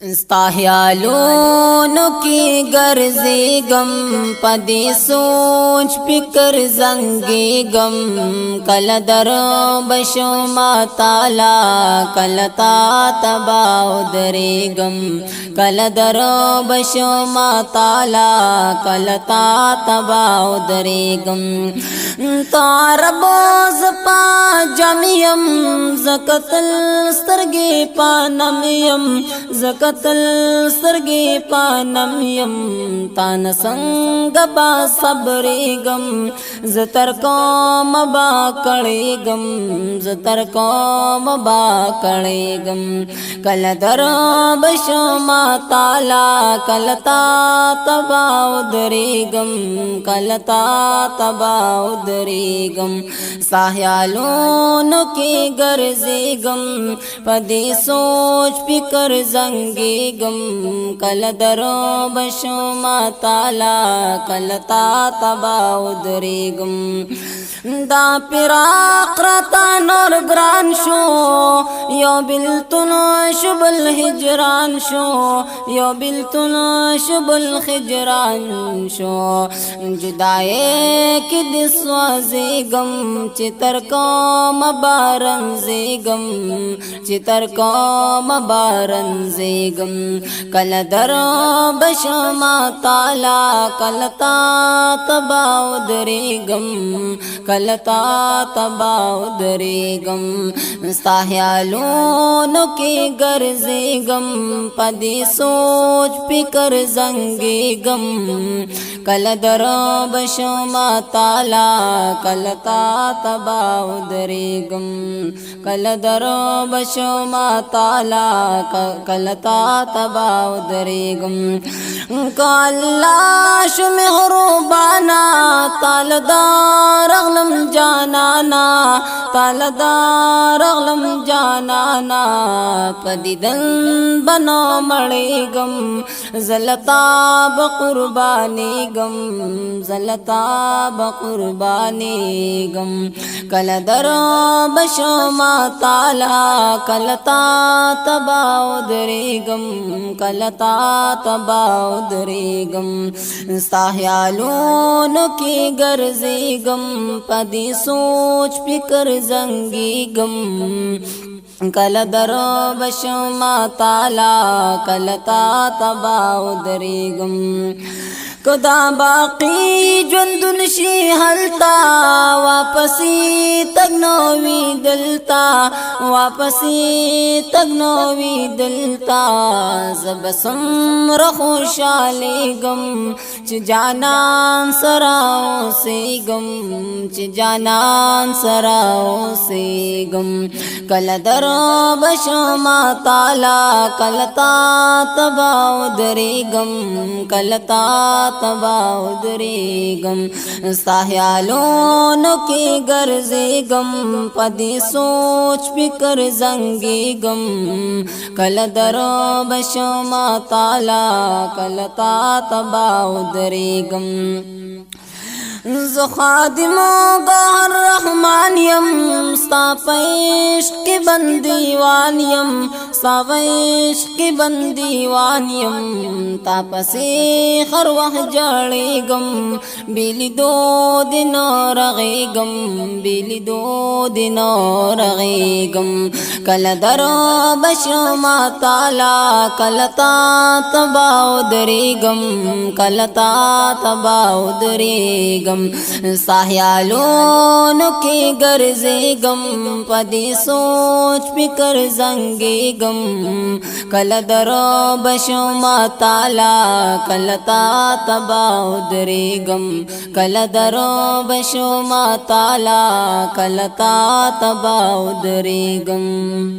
استاحیالونو کی گرزی گم پدی سوچ فکر زنگی گم کل در بشو ما تالا کل تا تباو دری گم کل در بشو ما تالا کل تا تباو دری گم تاربوز پا جمیم زکتل سترگی پانمیم زکتل سترگی پانمیم تان سنگ با صبری گم زتر کوم با کڑی گم زتر کوم با کڑی گم کل در بشو ما تالا کل تا تباو دری گم کل تا تباو دری گم ساحیالونو کی گرزی گم پدی سوچ فکر زنگی گم کل درو بشو ما تالا کل تا تباو دری گم دا پراق رتا نور گران شو یو بلتن شبل ہجران شو یو بلتن شبل خجران شو جدائے کی دسوازی گم چتر کو مبارنزی گم چتر کو مبارنزی گم کل در بشو ما تالا کل تا تباو دری گم کل تا تباو دری گم ساحیالونو کی گرزی گم پدی سوچ فکر زنگی گم کل در بشو ما تالا کل تا تباو دری گم کل در بشو ما تالا کل تا تباو دری گم کاللہ شو مہربانا تالدار اغلم جانانا تالدار اغلم جانانا پدیدن بنو مڑی گم زلتا بقربانی گم زلتا بقربانی گم کل در بشو ما تالا کل تا تباو دری گم کل تا تباو دری گم ساحیالونو کی گرزی گم پدی سوچ فکر زنگی گم کل در بشو ما تالا کل تا تباو دری گم کدا باقی جوندن شی حلتا واپسی تگنوی دلتا واپسی تگنوی دلتا زبسم رخوشالی گم چ جانان سراو سی گم چ جانان سراو سی گم کل در بشو ما تالا کل تا تباو دری گم کل تا تباو دری گم ساحیالونو کی گرزی گم پدی سوچ فکر زنگی گم کل در بشو ما تالا کل تا تباو دری گم خادمو گوہر رحمانیم ستا پیش کی بندیوانیم ستا پیش کی بندیوانیم تا پسی خر وقت جاڑی گم بیلی دو دنو رغی گم بیلی دو دنو رغی گم کل درو بشو ما تالا کل تا تباو دری گم کل تا تباو دری گم ساحیالونو کی گرزی گم پدی سوچ فکر زنگی گم کل در بشو ما تالا کل تا تباو دری گم کل در بشو ما تالا کل تا تباو دری گم